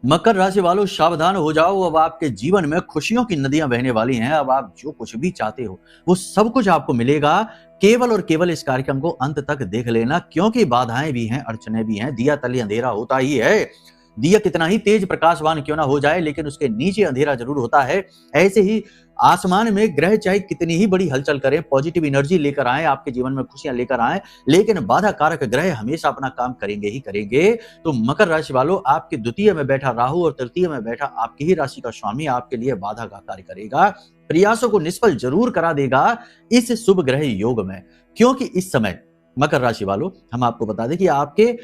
मकर राशि वालों सावधान हो जाओ। अब आपके जीवन में खुशियों की नदियां बहने वाली हैं। अब आप जो कुछ भी चाहते हो वो सब कुछ आपको मिलेगा। केवल और केवल इस कार्यक्रम को अंत तक देख लेना, क्योंकि बाधाएं भी हैं, अड़चने भी हैं। दिया तले अंधेरा होता ही है। दिया कितना ही तेज प्रकाशवान क्यों ना हो जाए, लेकिन उसके नीचे अंधेरा जरूर होता है। ऐसे ही आसमान में ग्रह चाहे कितनी ही बड़ी हलचल करें, पॉजिटिव एनर्जी लेकर आए, आपके जीवन में खुशियां लेकर आए, लेकिन बाधा कारक ग्रह हमेशा अपना काम करेंगे ही करेंगे। तो मकर राशि वालों, आपके द्वितीय में बैठा राहु और तृतीय में बैठा आपकी ही राशि का स्वामी आपके लिए बाधा का कार्य करेगा, प्रयासों को निष्फल जरूर करा देगा इस शुभ ग्रह योग में। क्योंकि इस समय मकर राशि वालों, हम आपको बता दें कि आपके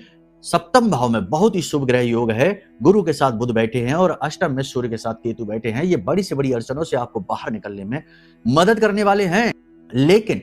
सप्तम भाव में बहुत ही शुभ ग्रह योग है। गुरु के साथ बुध बैठे हैं और अष्टम में सूर्य के साथ केतु बैठे हैं। ये बड़ी से बड़ी अड़चनों से आपको बाहर निकलने में मदद करने वाले हैं। लेकिन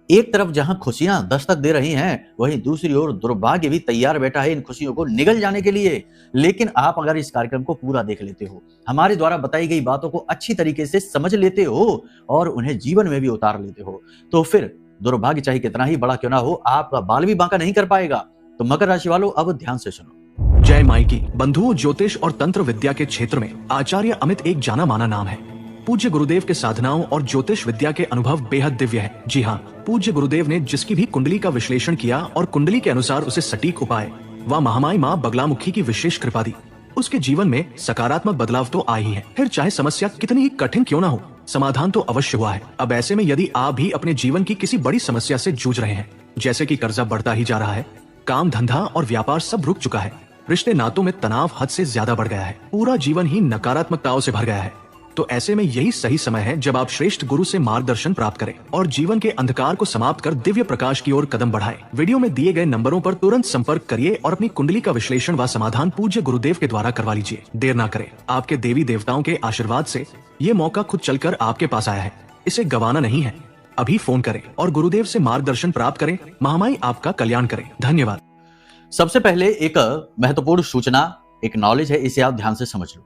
एक तरफ जहां खुशियां दस्तक दे रही हैं, वहीं दूसरी ओर दुर्भाग्य भी तैयार बैठा है इन खुशियों को निगल जाने के लिए। लेकिन आप अगर इस कार्यक्रम को पूरा देख लेते हो, हमारे द्वारा बताई गई बातों को अच्छी तरीके से समझ लेते हो और उन्हें जीवन में भी उतार लेते हो, तो फिर दुर्भाग्य चाहे कितना ही बड़ा क्यों ना हो, आपका बाल भी बांका नहीं कर पाएगा। तो मकर राशि वालों, अब ध्यान से सुनो। जय माई की बंधुओं, ज्योतिष और तंत्र विद्या के क्षेत्र में आचार्य अमित एक जाना माना नाम है। पूज्य गुरुदेव के साधनाओं और ज्योतिष विद्या के अनुभव बेहद दिव्य है। जी हाँ, पूज्य गुरुदेव ने जिसकी भी कुंडली का विश्लेषण किया और कुंडली के अनुसार उसे सटीक उपाय व महामाई माँ बगलामुखी की विशेष कृपा दी, उसके जीवन में सकारात्मक बदलाव तो आए ही है। फिर चाहे समस्या कितनी ही कठिन क्यों ना हो, समाधान तो अवश्य हुआ है। अब ऐसे में यदि आप भी अपने जीवन की किसी बड़ी समस्या से जूझ रहे हैं, जैसे कि कर्जा बढ़ता ही जा रहा है, काम धंधा और व्यापार सब रुक चुका है, रिश्ते नातों में तनाव हद से ज्यादा बढ़ गया है, पूरा जीवन ही नकारात्मकताओं से भर गया है, तो ऐसे में यही सही समय है जब आप श्रेष्ठ गुरु से मार्गदर्शन प्राप्त करें और जीवन के अंधकार को समाप्त कर दिव्य प्रकाश की ओर कदम बढ़ाएं। वीडियो में दिए गए नंबरों पर तुरंत संपर्क करिए और अपनी कुंडली का विश्लेषण व समाधान पूज्य गुरुदेव के द्वारा करवा लीजिए। देर ना करें, आपके देवी देवताओं के आशीर्वाद से ये मौका खुद चलकर आपके पास आया है, इसे गंवाना नहीं है। अभी फोन करें और गुरुदेव से मार्गदर्शन प्राप्त करें। महामाई आपका कल्याण करें। धन्यवाद। सबसे पहले एक महत्वपूर्ण सूचना, एक नॉलेज है, इसे आप ध्यान से समझ लो।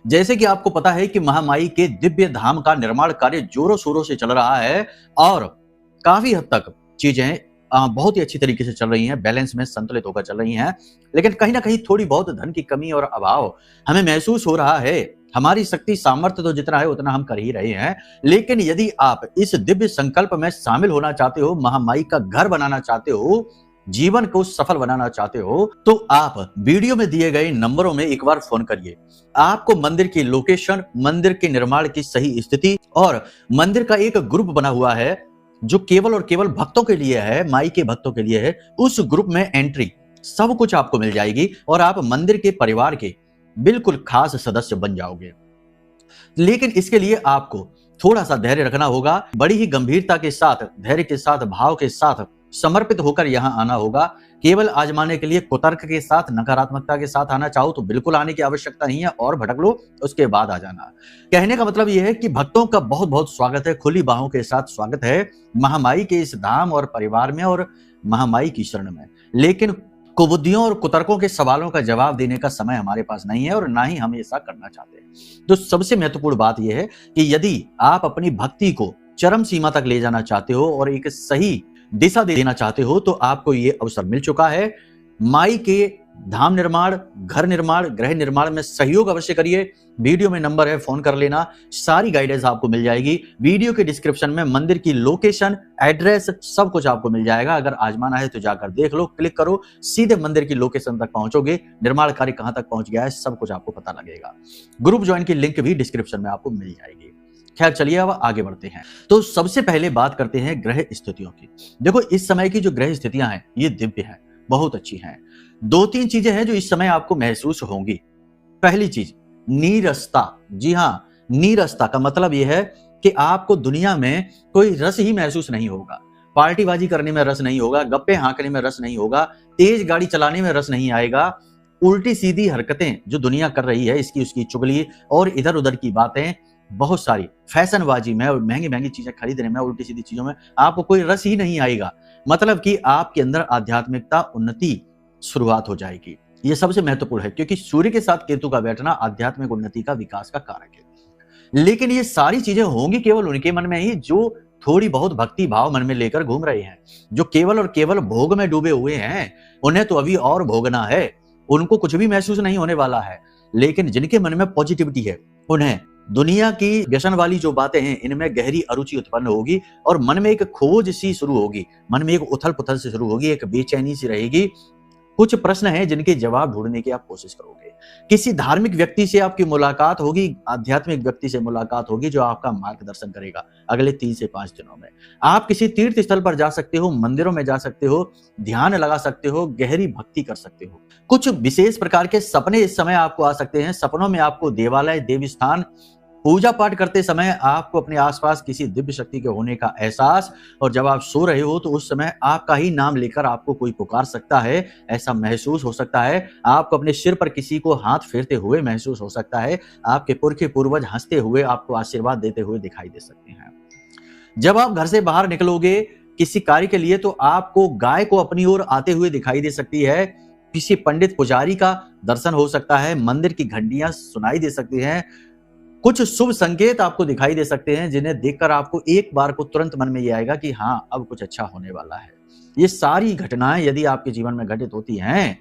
जैसे कि आपको पता है कि महामाई के दिव्य धाम का निर्माण कार्य जोरों शोरों से चल रहा है और काफी हद तक चीजें बहुत ही अच्छी तरीके से चल रही हैं, बैलेंस में संतुलित होकर चल रही हैं। लेकिन कहीं ना कहीं थोड़ी बहुत धन की कमी और अभाव हमें महसूस हो रहा है। हमारी शक्ति सामर्थ्य तो जितना है उतना हम कर ही रहे हैं, लेकिन यदि आप इस दिव्य संकल्प में शामिल होना चाहते हो, महामाई का घर बनाना चाहते हो, जीवन को सफल बनाना चाहते हो, तो आप वीडियो में दिए गए नंबरों में एक बार फोन करिए। आपको मंदिर की लोकेशन, मंदिर के निर्माण की सही स्थिति और मंदिर का एक ग्रुप बना हुआ है जो केवल और केवल भक्तों के लिए है, माई के भक्तों के लिए है, उस ग्रुप में एंट्री सब कुछ आपको मिल जाएगी और आप मंदिर के परिवार के बिल्कुल खास सदस्य बन जाओगे। लेकिन इसके लिए आपको थोड़ा सा धैर्य रखना होगा, बड़ी ही गंभीरता के साथ, धैर्य के साथ, भाव के साथ समर्पित होकर यहां आना होगा। केवल आजमाने के लिए कुतर्क के साथ, नकारात्मकता के साथ आना चाहो तो बिल्कुल आने की आवश्यकता नहीं है और भटक लो, उसके बाद आ जाना। कहने का मतलब यह है कि भक्तों का बहुत बहुत स्वागत है, खुली बाहों के साथ स्वागत है महामाई के इस धाम और परिवार में और महामाई की शरण में। लेकिन कुबुद्धियों और कुतर्कों के सवालों का जवाब देने का समय हमारे पास नहीं है और ना ही हम ऐसा करना चाहते हैं। तो सबसे महत्वपूर्ण बात यह है कि यदि आप अपनी भक्ति को चरम सीमा तक ले जाना चाहते हो और एक सही दिशा देना चाहते हो, तो आपको ये अवसर मिल चुका है। माई के धाम निर्माण, घर निर्माण, गृह निर्माण में सहयोग अवश्य करिए। वीडियो में नंबर है, फोन कर लेना, सारी गाइडेंस आपको मिल जाएगी। वीडियो के डिस्क्रिप्शन में मंदिर की लोकेशन, एड्रेस सब कुछ आपको मिल जाएगा। अगर आजमाना है तो जाकर देख लो, क्लिक करो, सीधे मंदिर की लोकेशन तक पहुंचोगे। निर्माण कार्य कहां तक पहुंच गया है सब कुछ आपको पता लगेगा। ग्रुप ज्वाइन की लिंक भी डिस्क्रिप्शन में आपको मिल जाएगी। खैर चलिए अब आगे बढ़ते हैं। तो सबसे पहले बात करते हैं ग्रह स्थितियों की। देखो, इस समय की जो ग्रह स्थितियां हैं ये दिव्य हैं, बहुत अच्छी हैं। दो तीन चीजें हैं जो इस समय आपको महसूस होंगी। पहली चीज, नीरसता। जी हाँ, नीरसता का मतलब यह है कि आपको दुनिया में कोई रस ही महसूस नहीं होगा। पार्टीबाजी करने में रस नहीं होगा, गप्पे हाँकने में रस नहीं होगा, तेज गाड़ी चलाने में रस नहीं आएगा। उल्टी सीधी हरकतें जो दुनिया कर रही है, इसकी उसकी चुगली और इधर उधर की बातें, बहुत सारी फैशनबाजी में और महंगी महंगी चीजें खरीदने में, उल्टी सीधी चीजों में आपको कोई रस ही नहीं आएगा। मतलब कि आपके अंदर आध्यात्मिकता उन्नति शुरुआत हो जाएगी। यह सबसे महत्वपूर्ण है क्योंकि सूर्य के साथ केतु का बैठना आध्यात्मिक उन्नति का, विकास का कारक है। लेकिन ये सारी चीजें होंगी केवल उनके मन में ही जो थोड़ी बहुत भक्ति भाव मन में लेकर घूम रहे हैं। जो केवल और केवल भोग में डूबे हुए हैं, उन्हें तो अभी और भोगना है, उनको कुछ भी महसूस नहीं होने वाला है। लेकिन जिनके मन में पॉजिटिविटी है उन्हें दुनिया की व्यसन वाली जो बातें हैं इनमें गहरी अरुचि उत्पन्न होगी और मन में एक खोज सी शुरू होगी, मन में एक उथल पुथल से शुरू होगी, एक बेचैनी सी रहेगी। कुछ प्रश्न हैं जिनके जवाब ढूंढने की आप कोशिश करोगे। किसी धार्मिक व्यक्ति से आपकी मुलाकात होगी, आध्यात्मिक व्यक्ति से मुलाकात होगी जो आपका मार्गदर्शन करेगा अगले 3 से 5 दिनों में। आप किसी तीर्थ स्थल पर जा सकते हो, मंदिरों में जा सकते हो, ध्यान लगा सकते हो, गहरी भक्ति कर सकते हो। कुछ विशेष प्रकार के सपने इस समय आपको आ सकते हैं। सपनों में आपको देवालय, देवी स्थान, पूजा पाठ करते समय आपको अपने आसपास किसी दिव्य शक्ति के होने का एहसास, और जब आप सो रहे हो तो उस समय आपका ही नाम लेकर आपको कोई पुकार सकता है, ऐसा महसूस हो सकता है। आपको अपने सिर पर किसी को हाथ फेरते हुए महसूस हो सकता है। आपके पुरखे पूर्वज हंसते हुए आपको आशीर्वाद देते हुए दिखाई दे सकते हैं। जब आप घर से बाहर निकलोगे किसी कार्य के लिए तो आपको गाय को अपनी ओर आते हुए दिखाई दे सकती है। किसी पंडित पुजारी का दर्शन हो सकता है, मंदिर की घंटियां सुनाई दे सकती हैं। कुछ शुभ संकेत आपको दिखाई दे सकते हैं जिन्हें देखकर आपको एक बार को तुरंत मन में ये आएगा कि हाँ, अब कुछ अच्छा होने वाला है। ये सारी घटनाएं यदि आपके जीवन में घटित होती हैं,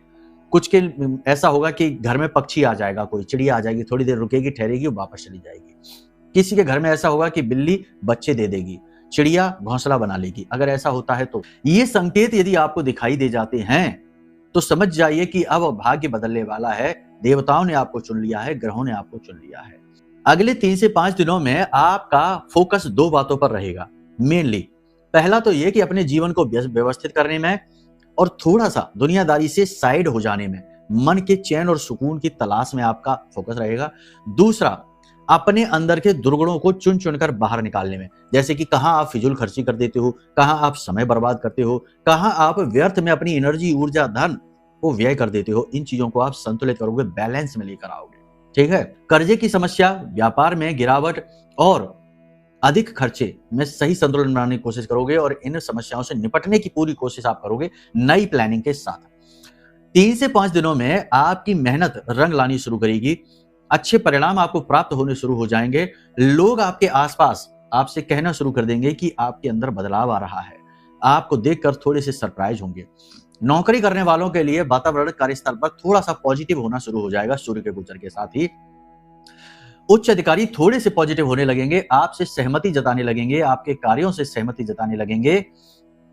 कुछ के ऐसा होगा कि घर में पक्षी आ जाएगा, कोई चिड़िया आ जाएगी, थोड़ी देर रुकेगी, ठहरेगी, वापस चली जाएगी। किसी के घर में ऐसा होगा कि बिल्ली बच्चे दे देगी, चिड़िया घोंसला बना लेगी। अगर ऐसा होता है तो ये संकेत यदि आपको दिखाई दे जाते हैं तो समझ जाइए कि अब भाग्य बदलने वाला है। देवताओं ने आपको चुन लिया है, ग्रहों ने आपको चुन लिया है। अगले 3 से 5 दिनों में आपका फोकस 2 बातों पर रहेगा मेनली। पहला तो यह कि अपने जीवन को व्यवस्थित करने में और थोड़ा सा दुनियादारी से साइड हो जाने में, मन के चैन और सुकून की तलाश में आपका फोकस रहेगा। दूसरा, अपने अंदर के दुर्गुणों को चुन चुनकर बाहर निकालने में, जैसे कि कहां आप फिजूल खर्ची कर देते हो, कहां आप समय बर्बाद करते हो, कहां आप व्यर्थ में अपनी एनर्जी, ऊर्जा, धन को व्यय कर देते हो। इन चीजों को आप संतुलित करोगे, बैलेंस में लेकर आओगे। ठीक है। कर्जे की समस्या, व्यापार में गिरावट और अधिक खर्चे में सही संतुलन बनाने की कोशिश करोगे और इन समस्याओं से निपटने की पूरी कोशिश आप करोगे नई प्लानिंग के साथ। 3 से 5 दिनों में आपकी मेहनत रंग लानी शुरू करेगी। अच्छे परिणाम आपको प्राप्त होने शुरू हो जाएंगे। लोग आपके आसपास आपसे कहना शुरू कर देंगे कि आपके अंदर बदलाव आ रहा है। आपको देखकर थोड़े से सरप्राइज होंगे। नौकरी करने वालों के लिए वातावरण कार्यस्थल पर थोड़ा सा पॉजिटिव होना शुरू हो जाएगा सूर्य के गोचर के साथ ही। उच्च अधिकारी थोड़े से पॉजिटिव होने लगेंगे, आपसे सहमति जताने लगेंगे, आपके कार्यों से सहमति जताने लगेंगे।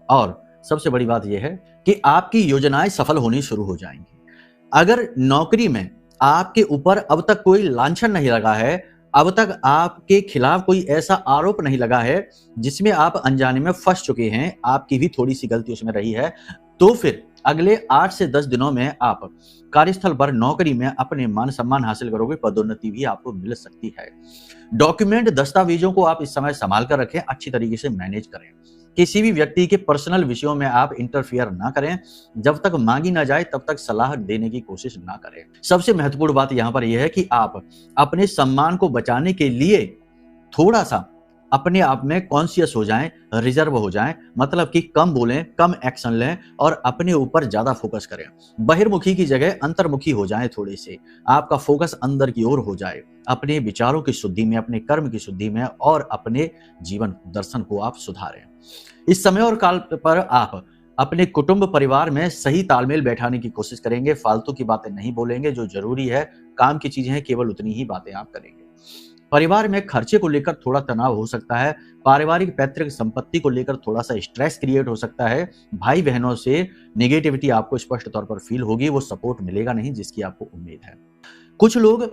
और सबसे बड़ी बात यह है कि आपकी योजनाएं सफल होनी शुरू हो जाएंगी। अगर नौकरी में आपके ऊपर अब तक कोई लांछन नहीं लगा है, अब तक आपके खिलाफ कोई ऐसा आरोप नहीं लगा है जिसमें आप अनजाने में फंस चुके हैं, आपकी भी थोड़ी सी गलती उसमें रही है, तो फिर अगले 8 से 10 दिनों में आप कार्यस्थल पर नौकरी में अपने मान सम्मान हासिल करोगे, पदोन्नति भी आपको मिल सकती है। डॉक्यूमेंट, दस्तावेजों को आप इस समय संभाल कर रखें, अच्छी तरीके से मैनेज करें। किसी भी व्यक्ति के पर्सनल विषयों में आप इंटरफियर ना करें। जब तक मांगी ना जाए तब तक सलाह देने की कोशिश ना करें। सबसे महत्वपूर्ण बात यहां पर यह है कि आप अपने सम्मान को बचाने के लिए थोड़ा सा अपने आप में कॉन्शियस हो जाएं, रिजर्व हो जाएं, मतलब कि कम बोलें, कम एक्शन लें और अपने ऊपर ज्यादा फोकस करें। बहिर्मुखी की जगह अंतर्मुखी हो जाएं थोड़े से, आपका फोकस अंदर की ओर हो जाए, अपने विचारों की शुद्धि में, अपने कर्म की शुद्धि में और अपने जीवन दर्शन को आप सुधारें। इस समय और काल पर आप अपने कुटुंब परिवार में सही तालमेल बैठाने की कोशिश करेंगे। फालतू की बातें नहीं बोलेंगे, जो जरूरी है काम की चीजें हैं केवल उतनी ही बातें आप करेंगे। परिवार में खर्चे को लेकर थोड़ा तनाव हो सकता है। पारिवारिक पैतृक संपत्ति को लेकर थोड़ा सा स्ट्रेस क्रिएट हो सकता है। भाई बहनों से नेगेटिविटी आपको स्पष्ट तौर पर फील होगी, वो सपोर्ट मिलेगा नहीं जिसकी आपको उम्मीद है। कुछ लोग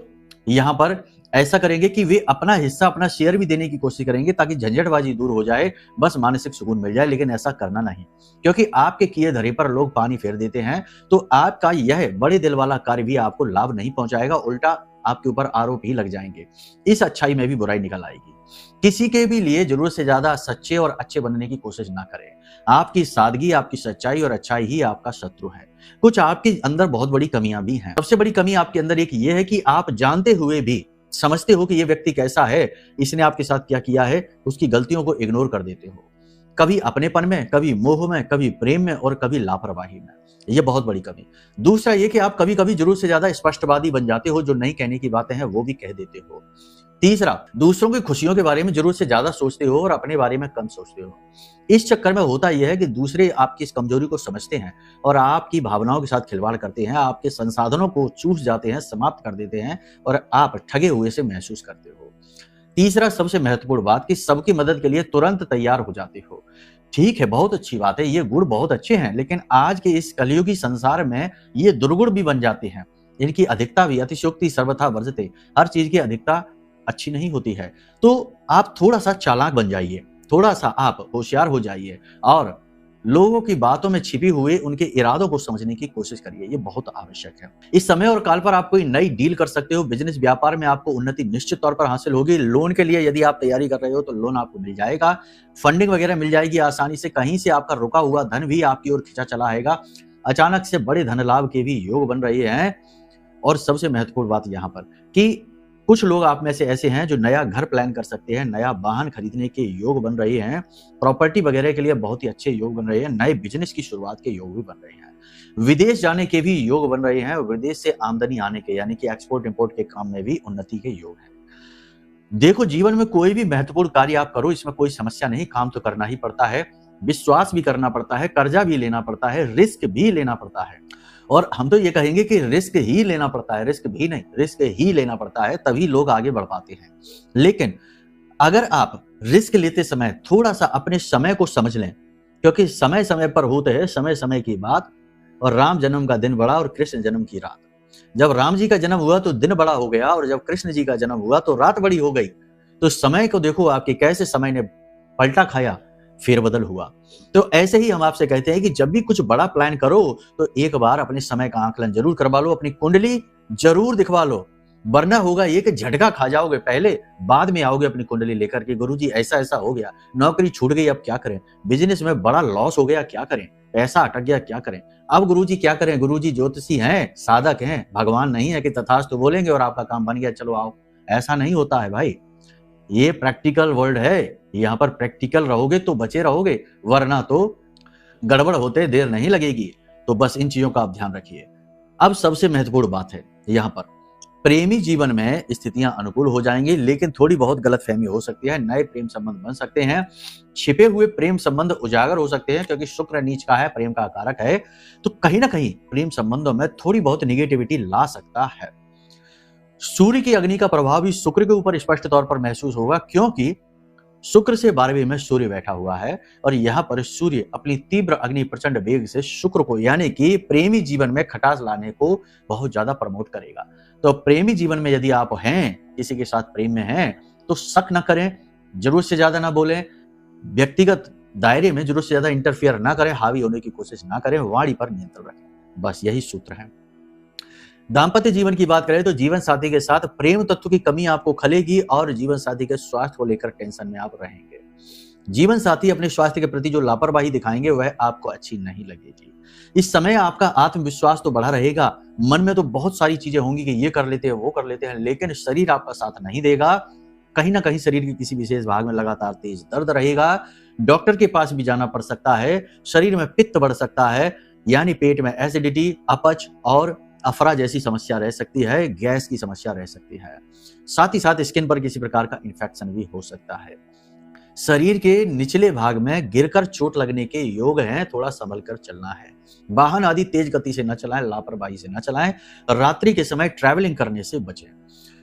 यहाँ पर ऐसा करेंगे कि वे अपना हिस्सा, अपना शेयर भी देने की कोशिश करेंगे ताकि झंझटबाजी दूर हो जाए, बस मानसिक सुकून मिल जाए, लेकिन ऐसा करना नहीं, क्योंकि आपके किए धरे पर लोग पानी फेर देते हैं। तो आपका यह बड़े दिल वाला कार्य भी आपको लाभ नहीं पहुंचाएगा, उल्टा आपके ऊपर आरोप ही लग जाएंगे। इस अच्छाई में भी बुराई निकल आएगी। किसी के भी लिए जरूरत से ज्यादा सच्चे और अच्छे बनने की कोशिश ना करें। आपकी सादगी, आपकी सच्चाई और अच्छाई ही आपका शत्रु है। कुछ आपके अंदर बहुत बड़ी कमियां भी हैं। सबसे बड़ी कमी आपके अंदर एक ये है कि आप जानते हुए भी समझते हो कि ये व्यक्ति कैसा है, इसने आपके साथ क्या किया है, उसकी गलतियों को इग्नोर कर देते हो। कभी अपनेपन में, कभी मोह में, कभी प्रेम में और कभी लापरवाही में। ये बहुत बड़ी कमी। दूसरा ये कि आप कभी कभी जरूर से ज्यादा स्पष्टवादी बन जाते हो, जो नहीं कहने की बातें हैं वो भी कह देते हो। तीसरा, दूसरों की खुशियों के बारे में जरूरत से ज्यादा सोचते हो और अपने बारे में कम सोचते हो। इस चक्कर में होता यह है कि दूसरे आपकी इस कमजोरी को समझते हैं और आपकी भावनाओं के साथ खिलवाड़ करते हैं, आपके संसाधनों को चूस जाते हैं, समाप्त कर देते हैं और आप ठगे हुए से महसूस करते हो। तीसरा सबसे महत्वपूर्ण बात कि सबकी मदद के लिए तुरंत तैयार हो जाते हो। ठीक है, बहुत अच्छी बात है, ये गुण बहुत अच्छे हैं, लेकिन आज के इस कलयुगी संसार में ये दुर्गुण भी बन जाते हैं। इनकी अधिकता भी अतिशयोक्ति सर्वथा वर्जते, हर चीज की अधिकता अच्छी नहीं होती है। तो आप थोड़ा सा चालाक बन जाइए, थोड़ा सा आप होशियार हो जाइए और लोगों की बातों में छिपी हुए उनके इरादों को समझने की कोशिश करिए, ये बहुत आवश्यक है। इस समय और काल पर आप कोई नई डील कर सकते हो, बिजनेस व्यापार में आपको उन्नति निश्चित तौर पर हासिल होगी। लोन के लिए यदि आप तैयारी कर रहे हो तो लोन आपको मिल जाएगा, फंडिंग वगैरह मिल जाएगी आसानी से, कहीं से आपका रुका हुआ धन भी आपकी ओर खींचा चला आएगा। अचानक से बड़े धन लाभ के भी योग बन रहे हैं। और सबसे महत्वपूर्ण बात यहाँ पर कि कुछ लोग आप में से ऐसे हैं जो नया घर प्लान कर सकते हैं, नया वाहन खरीदने के योग बन रहे हैं, प्रॉपर्टी वगैरह के लिए बहुत ही अच्छे योग बन रहे हैं, नए बिजनेस की शुरुआत के योग भी बन रहे हैं, विदेश जाने के भी योग बन रहे हैं, विदेश से आमदनी आने के यानी कि एक्सपोर्ट इंपोर्ट के काम में भी उन्नति के योग हैं। देखो, जीवन में कोई भी महत्वपूर्ण कार्य आप करो, इसमें कोई समस्या नहीं, काम तो करना ही पड़ता है, विश्वास भी करना पड़ता है, कर्जा भी लेना पड़ता है, रिस्क भी लेना पड़ता है। और हम तो ये कहेंगे कि रिस्क ही लेना पड़ता है, रिस्क भी नहीं, रिस्क ही लेना पड़ता है, तभी लोग आगे बढ़ पाते हैं। लेकिन अगर आप रिस्क लेते समय थोड़ा सा अपने समय को समझ लें, क्योंकि समय समय पर होते हैं समय समय की बात, और राम जन्म का दिन बड़ा और कृष्ण जन्म की रात। जब राम जी का जन्म हुआ तो दिन बड़ा हो गया और जब कृष्ण जी का जन्म हुआ तो रात बड़ी हो गई। तो समय को देखो आपके कैसे समय ने पलटा खाया, फेरबदल हुआ। तो ऐसे ही हम आपसे कहते हैं कि जब भी कुछ बड़ा प्लान करो तो एक बार अपने समय का आकलन जरूर करवा लो, अपनी कुंडली जरूर दिखवा लो, वरना होगा ये कि झटका खा जाओगे पहले, बाद में आओगे अपनी कुंडली लेकर के, गुरुजी ऐसा ऐसा हो गया, नौकरी छूट गई अब क्या करें, बिजनेस में बड़ा लॉस हो गया क्या करें, पैसा अटक गया क्या करें, अब गुरुजी क्या करें, गुरुजी ज्योतिषी हैं, साधक हैं, भगवान नहीं है कि तथास्तु बोलेंगे और आपका काम बन गया चलो आओ। ऐसा नहीं होता है भाई, ये प्रैक्टिकल वर्ल्ड है, यहाँ पर प्रैक्टिकल रहोगे तो बचे रहोगे, वरना तो गड़बड़ होते देर नहीं लगेगी। तो बस इन चीजों का आप ध्यान रखिए। अब सबसे महत्वपूर्ण बात है यहाँ पर, प्रेमी जीवन में स्थितियां अनुकूल हो जाएंगी, लेकिन थोड़ी बहुत गलतफहमी हो सकती है, नए प्रेम संबंध बन सकते हैं, छिपे हुए प्रेम संबंध उजागर हो सकते हैं, क्योंकि शुक्र नीच का है, प्रेम का कारक है, तो कहीं ना कहीं प्रेम संबंधों में थोड़ी बहुत निगेटिविटी ला सकता है। सूर्य की अग्नि का प्रभाव भी शुक्र के ऊपर स्पष्ट तौर पर महसूस होगा, क्योंकि शुक्र से 12वीं में सूर्य बैठा हुआ है और यहाँ पर सूर्य अपनी तीव्र अग्नि प्रचंड वेग से शुक्र को यानी कि प्रेमी जीवन में खटास लाने को बहुत ज्यादा प्रमोट करेगा। तो प्रेमी जीवन में यदि आप हैं, किसी के साथ प्रेम में हैं, तो शक ना करें, जरूरत से ज्यादा ना बोलें, व्यक्तिगत दायरे में जरूरत से ज्यादा इंटरफियर ना करें, हावी होने की कोशिश ना करें, वाणी पर नियंत्रण रखें। बस यही सूत्र है। दाम्पत्य जीवन की बात करें तो जीवन साथी के साथ प्रेम तत्व की कमी आपको खलेगी और जीवन साथी के स्वास्थ्य को लेकर टेंशन में आप रहेंगे। जीवन साथी अपने स्वास्थ्य के प्रति जो लापरवाही दिखाएंगे वह आपको अच्छी नहीं लगेगी। इस समय आपका आत्मविश्वास तो बढ़ा रहेगा, मन में तो बहुत सारी चीजें होंगी कि ये कर लेते हैं वो कर लेते हैं, लेकिन शरीर आपका साथ नहीं देगा। कहीं ना कहीं शरीर के किसी विशेष भाग में लगातार तेज दर्द रहेगा, डॉक्टर के पास भी जाना पड़ सकता है, शरीर में पित्त बढ़ सकता है, यानी पेट में एसिडिटी, अपच और अफरा जैसी समस्या रह सकती है, गैस की समस्या रह सकती है। साथ ही साथ स्किन पर किसी प्रकार का इन्फेक्शन भी हो सकता है। शरीर के निचले भाग में गिरकर चोट लगने के योग हैं, थोड़ा संभल कर चलना है। वाहन आदि तेज गति से न चलाएं, लापरवाही से न चलाएं, रात्रि के समय ट्रैवलिंग करने से बचें।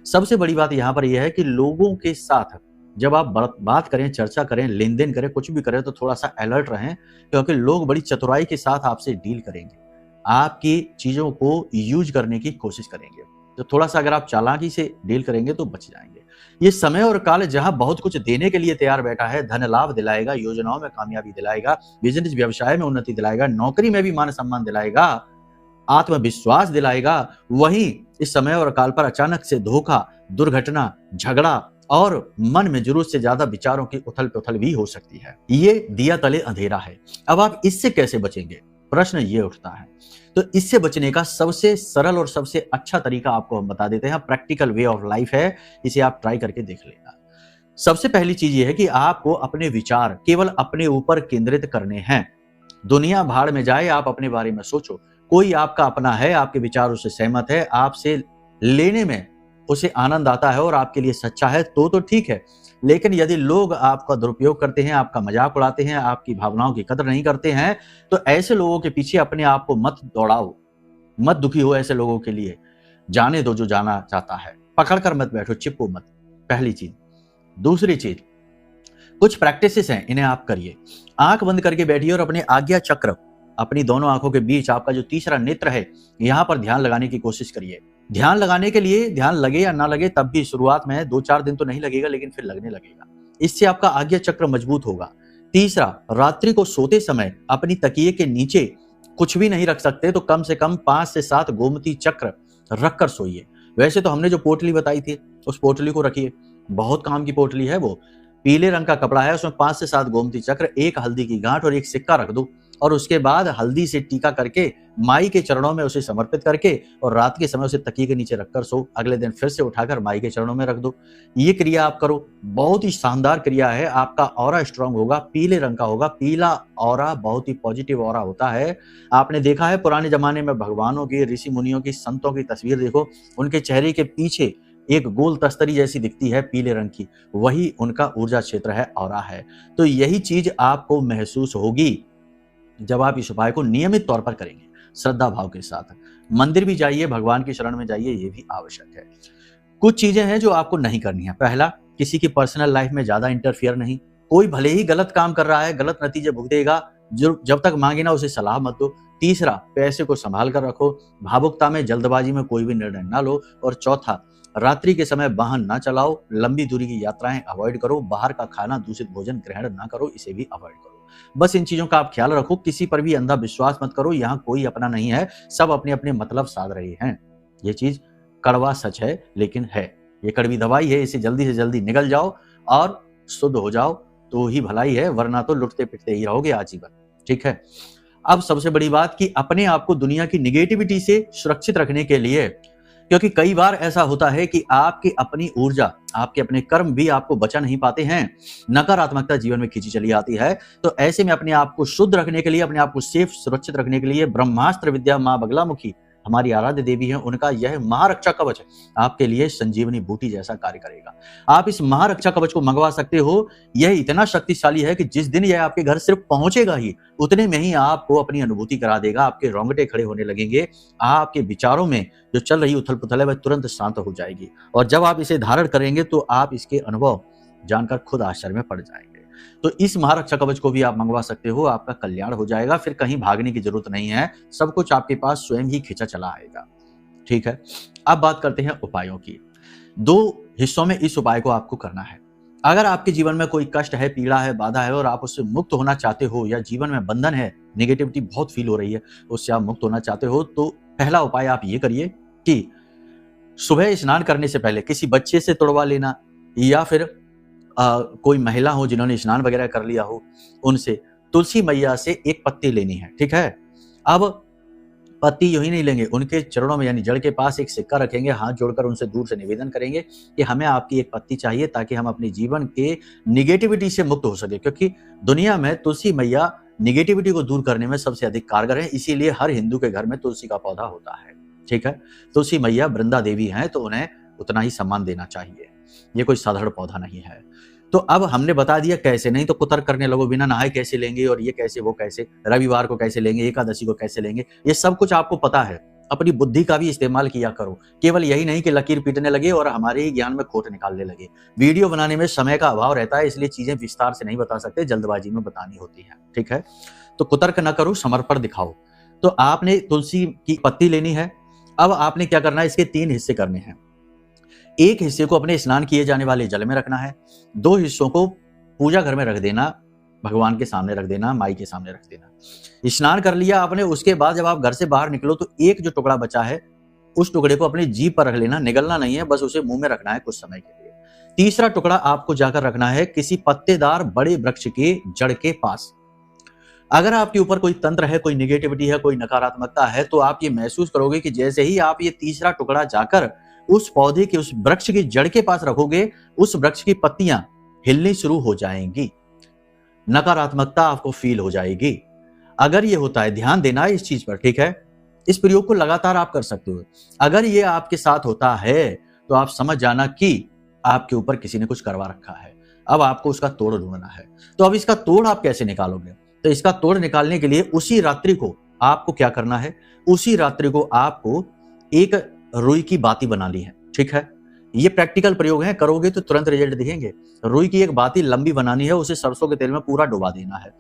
सबसे बड़ी बात यहाँ पर यह है कि लोगों के साथ जब आप बात करें, चर्चा करें, लेन देन करें, कुछ भी करें तो थोड़ा सा अलर्ट रहें, क्योंकि लोग बड़ी चतुराई के साथ आपसे डील करेंगे, आपकी चीजों को यूज करने की कोशिश करेंगे। तो थोड़ा सा अगर आप चालाकी से डील करेंगे तो बच जाएंगे। ये समय और काल जहां बहुत कुछ देने के लिए तैयार बैठा है, धन लाभ दिलाएगा, योजनाओं में कामयाबी दिलाएगा, बिजनेस व्यवसाय में उन्नति दिलाएगा, नौकरी में भी मान सम्मान दिलाएगा, आत्मविश्वास दिलाएगा, वहीं इस समय और काल पर अचानक से धोखा, दुर्घटना, झगड़ा और मन में जरूरत से ज्यादा विचारों की उथल पुथल भी हो सकती है। ये दिया तले अंधेरा है। अब आप इससे कैसे बचेंगे, प्रश्न ये उठता है। तो इससे बचने का सबसे सरल और सबसे अच्छा तरीका आपको हम बता देते हैं, प्रैक्टिकल वे ऑफ लाइफ है, इसे आप ट्राई करके देख लेना। सबसे पहली चीज ये है कि आपको अपने विचार केवल अपने ऊपर केंद्रित करने हैं। दुनिया भाड़ में जाए, आप अपने बारे में सोचो। कोई आपका अपना है, आपके विचारों से सहमत है, आपसे लेने में उसे आनंद आता है और आपके लिए सच्चा है तो ठीक है। लेकिन यदि लोग आपका दुरुपयोग करते हैं, आपका मजाक उड़ाते हैं, आपकी भावनाओं की कदर नहीं करते हैं, तो ऐसे लोगों के पीछे अपने आप को मत दौड़ाओ, मत दुखी हो ऐसे लोगों के लिए। जाने दो जो जाना चाहता है, पकड़ कर मत बैठो, चिपको मत, पहली चीज। दूसरी चीज, कुछ प्रैक्टिसेस हैं, इन्हें आप करिए। आंख बंद करके बैठिए और अपने आज्ञा चक्र, अपनी दोनों आंखों के बीच आपका जो तीसरा नेत्र है, यहां पर ध्यान लगाने की कोशिश करिए। ध्यान लगाने के लिए, ध्यान लगे या ना लगे, तब भी शुरुआत में 2-4 दिन तो नहीं लगेगा, लेकिन फिर लगने लगेगा। इससे आपका आज्ञा चक्र मजबूत होगा। तीसरा, रात्रि को सोते समय अपनी तकिए के नीचे कुछ भी नहीं रख सकते तो कम से कम 5 से 7 गोमती चक्र रखकर सोइए। वैसे तो हमने जो पोटली बताई थी, उस पोटली को रखिए, बहुत काम की पोटली है वो। पीले रंग का कपड़ा है, उसमें 5 से 7 गोमती चक्र, एक हल्दी की गांठ और एक सिक्का रख दो, और उसके बाद हल्दी से टीका करके माई के चरणों में उसे समर्पित करके और रात के समय उसे तकिए के नीचे रखकर सो। अगले दिन फिर से उठाकर माई के चरणों में रख दो। ये क्रिया आप करो, बहुत ही शानदार क्रिया है। आपका ऑरा स्ट्रांग होगा, पीले रंग का होगा। पीला ऑरा बहुत ही पॉजिटिव ऑरा होता है। आपने देखा है पुराने जमाने में भगवानों की, ऋषि मुनियों की, संतों की तस्वीर देखो, उनके चेहरे के पीछे एक गोल तस्तरी जैसी दिखती है पीले रंग की, वही उनका ऊर्जा क्षेत्र है, ऑरा है। तो यही चीज आपको महसूस होगी जब आप इस उपाय को नियमित तौर पर करेंगे, श्रद्धा भाव के साथ। मंदिर भी जाइए, भगवान की शरण में जाइए, ये भी आवश्यक है। कुछ चीजें हैं जो आपको नहीं करनी है। पहला, किसी की पर्सनल लाइफ में ज्यादा इंटरफियर नहीं। कोई भले ही गलत काम कर रहा है, गलत नतीजे भुगतेगा, जब तक मांगे ना उसे सलाह मत दो। तीसरा, पैसे को संभाल कर रखो, भावुकता में, जल्दबाजी में कोई भी निर्णय ना लो। और चौथा, रात्रि के समय वाहन ना चलाओ, लंबी दूरी की यात्राएं अवॉइड करो, बाहर का खाना, दूषित भोजन ग्रहण ना करो, इसे भी अवॉइड करो। बस इन चीजों का आप ख्याल रखो। किसी पर भी अंधा विश्वास मत करो, यहाँ कोई अपना नहीं है, सब अपने अपने मतलब साध रहे हैं। ये चीज कड़वा सच है, लेकिन है। ये कड़वी दवाई है, इसे जल्दी से जल्दी निगल जाओ और शुद्ध हो जाओ तो ही भलाई है, वरना तो लुटते पिटते ही रहोगे आजीवन। ठीक है। अब सबसे बड़ी बात कि अपने आप को दुनिया की निगेटिविटी से सुरक्षित रखने के लिए, क्योंकि कई बार ऐसा होता है कि आपकी अपनी ऊर्जा, आपके अपने कर्म भी आपको बचा नहीं पाते हैं, नकारात्मकता जीवन में खींची चली आती है। तो ऐसे में अपने आप को शुद्ध रखने के लिए, अपने आप को सेफ, सुरक्षित रखने के लिए ब्रह्मास्त्र विद्या मां बगलामुखी हमारी आराध्य देवी है, उनका यह महारक्षा कवच आपके लिए संजीवनी बूटी जैसा कार्य करेगा। आप इस महारक्षा कवच को मंगवा सकते हो। यह इतना शक्तिशाली है कि जिस दिन यह आपके घर सिर्फ पहुंचेगा ही, उतने में ही आपको अपनी अनुभूति करा देगा। आपके रोंगटे खड़े होने लगेंगे, आपके विचारों में जो चल रही उथल पुथल है वह तुरंत शांत हो जाएगी। और जब आप इसे धारण करेंगे तो आप इसके अनुभव जानकर खुद आश्चर्य में पड़ जाएंगे। तो इस महारक्षा कवच को भी आप मंगवा सकते हो, आपका कल्याण हो जाएगा। फिर कहीं भागने की जरूरत नहीं है, सब कुछ आपके पास स्वयं ही खींचा चला आएगा। ठीक है। अब बात करते हैं उपायों की। 2 हिस्सों में इस उपाय को आपको करना है। अगर आपके जीवन में कोई कष्ट है, पीड़ा है, बाधा है और आप उससे मुक्त होना चाहते हो, या जीवन में बंधन है, नेगेटिविटी बहुत फील हो रही है, उससे आप मुक्त होना चाहते हो, तो पहला उपाय आप ये करिए कि सुबह स्नान करने से पहले किसी बच्चे से तुड़वा लेना, या फिर कोई महिला हो जिन्होंने स्नान वगैरह कर लिया हो, उनसे तुलसी मैया से एक पत्ती लेनी है। ठीक है। अब पत्ती यूं ही नहीं लेंगे, उनके चरणों में यानी जड़ के पास एक सिक्का रखेंगे, हाथ जोड़कर उनसे दूर से निवेदन करेंगे कि हमें आपकी एक पत्ती चाहिए ताकि हम अपने जीवन के निगेटिविटी से मुक्त हो सके। क्योंकि दुनिया में तुलसी मैया निगेटिविटी को दूर करने में सबसे अधिक कारगर है, इसीलिए हर हिंदू के घर में तुलसी का पौधा होता है। ठीक है। तुलसी मैया वृंदा देवी हैं, तो उन्हें उतना ही सम्मान देना चाहिए। ये कोई साधारण पौधा नहीं है। तो अब हमने बता दिया कैसे, नहीं तो कुतर्क करने लगो, बिना नहाए कैसे लेंगे, और ये कैसे, वो कैसे, रविवार को कैसे लेंगे, एकादशी को कैसे लेंगे, ये सब कुछ आपको पता है। अपनी बुद्धि का भी इस्तेमाल किया करो। केवल यही नहीं कि लकीर पीटने लगे और हमारे ही ज्ञान में खोट निकालने लगे। वीडियो बनाने में समय का अभाव रहता है, इसलिए चीजें विस्तार से नहीं बता सकते, जल्दबाजी में बतानी होती है। ठीक है। तो कुतर्क न करो, समर्पण दिखाओ। तो आपने तुलसी की पत्ती लेनी है। अब आपने क्या करना है, इसके 3 हिस्से करने हैं। एक हिस्से को अपने स्नान किए जाने वाले जल में रखना है, 2 हिस्सों को पूजा घर में रख देना, भगवान के सामने रख देना, माई के सामने रख देना। स्नान कर लिया आपने, उसके बाद जब आप घर से बाहर निकलो तो एक जो टुकड़ा बचा है, उस टुकड़े को अपनी जीभ पर रख लेना, निगलना नहीं है, बस उसे मुंह में रखना है कुछ समय के लिए। तीसरा टुकड़ा आपको जाकर रखना है किसी पत्तेदार बड़े वृक्ष के जड़ के पास। अगर आपके ऊपर कोई तंत्र है, कोई निगेटिविटी है, कोई नकारात्मकता है, तो आप ये महसूस करोगे कि जैसे ही आप ये तीसरा टुकड़ा जाकर उस पौधे के, उस वृक्ष की जड़ के पास रखोगे, उस वृक्ष की पत्तियां हिलनी शुरू हो जाएंगी, नकारात्मकता आपको फील हो जाएगी। अगर ये होता है, ध्यान देना है इस चीज पर। ठीक है। इस प्रयोग को लगातार आप कर सकते हो। अगर ये आपके साथ होता है तो आप समझ जाना कि आपके ऊपर किसी ने कुछ करवा रखा है। अब आपको उसका तोड़ ढूंढना है। तो अब इसका तोड़ आप कैसे निकालोगे? तो इसका तोड़ निकालने के लिए उसी रात्रि को आपको क्या करना है, उसी रात्रि को आपको एक रुई की बाती बनानी है। ठीक है, ये प्रैक्टिकल प्रयोग है, करोगे तो तुरंत रिजल्ट दिखेंगे। रुई की एक बाती लंबी बनानी है, उसे सरसों के तेल में पूरा डुबा देना है।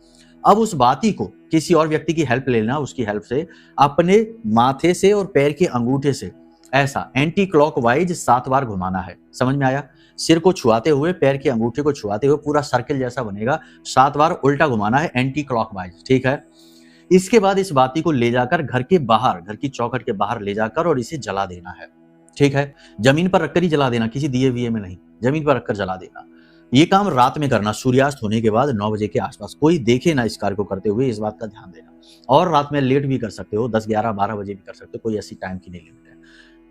अब उस बाती को किसी और व्यक्ति की हेल्प लेना, उसकी हेल्प से अपने माथे से और पैर के अंगूठे से ऐसा एंटी क्लॉकवाइज 7 बार घुमाना है। समझ में आया? सिर को छुआते हुए, पैर के अंगूठे को छुआते हुए पूरा सर्किल जैसा बनेगा, 7 बार उल्टा घुमाना है एंटी क्लॉकवाइज। ठीक है, इसके बाद इस बाती को ले जाकर घर के बाहर, घर की चौखट के बाहर ले जाकर और इसे जला देना है। ठीक है, जमीन पर रखकर ही जला देना, किसी दिए विए में नहीं, जमीन पर रखकर जला देना। ये काम रात में करना, सूर्यास्त होने के बाद 9 बजे के आसपास, कोई देखे ना इस कार्य को करते हुए, इस बात का ध्यान देना। और रात में लेट भी कर सकते हो, 10, 11, 12 बजे भी कर सकते हो, कोई ऐसी टाइम की नहीं लिमिट है।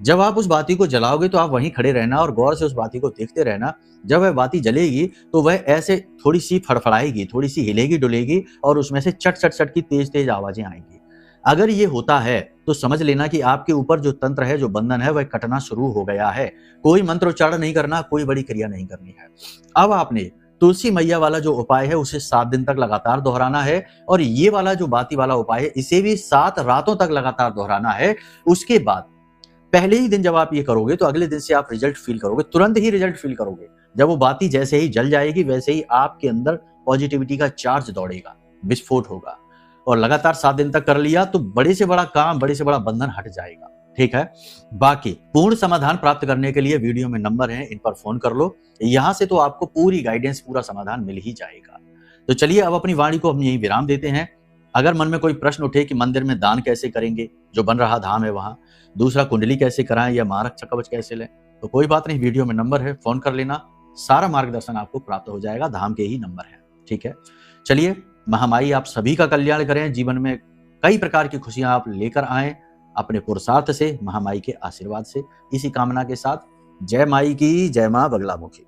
जब आप उस बाती को जलाओगे तो आप वहीं खड़े रहना और गौर से उस बाती को देखते रहना। जब वह बाती जलेगी तो वह ऐसे थोड़ी सी फड़फड़ाएगी, थोड़ी सी हिलेगी डुलेगी और उसमें से चट चट चट की तेज तेज आवाजें आएंगी। अगर ये होता है तो समझ लेना कि आपके ऊपर जो तंत्र है, जो बंधन है, वह कटना शुरू हो गया है। कोई मंत्रोच्चारण नहीं करना, कोई बड़ी क्रिया नहीं करनी है। अब आपने तुलसी मैया वाला जो उपाय है उसे 7 दिन तक लगातार दोहराना है, और ये वाला जो बाती वाला उपाय है इसे भी 7 रातों तक लगातार दोहराना है। उसके बाद पहले ही दिन जब आप ये करोगे तो अगले दिन से आप रिजल्ट फील करोगे, तुरंत ही रिजल्ट फील करोगे। जब वो बाती जैसे ही जल जाएगी वैसे ही आपके अंदर पॉजिटिविटी का चार्ज दौड़ेगा, विस्फोट होगा। और लगातार 7 दिन तक कर लिया तो बड़े से बड़ा काम, बड़े से बड़ा बंधन हट जाएगा। ठीक है, बाकी पूर्ण समाधान प्राप्त करने के लिए वीडियो में नंबर है, इन पर फोन कर लो। यहां से तो आपको पूरी गाइडेंस, पूरा समाधान मिल ही जाएगा। तो चलिए अब अपनी वाणी को हम यहीं विराम देते हैं। अगर मन में कोई प्रश्न उठे कि मंदिर में दान कैसे करेंगे, जो बन रहा धाम है वहां, दूसरा कुंडली कैसे कराएं या महारक्षक कवच कैसे लें, तो कोई बात नहीं, वीडियो में नंबर है, फोन कर लेना, सारा मार्गदर्शन आपको प्राप्त हो जाएगा। धाम के ही नंबर है। ठीक है, चलिए, महामाई आप सभी का कल्याण करें, जीवन में कई प्रकार की खुशियां आप लेकर आएं अपने पुरुषार्थ से, महामाई के आशीर्वाद से। इसी कामना के साथ जय माई की, जय मां बगलामुखी।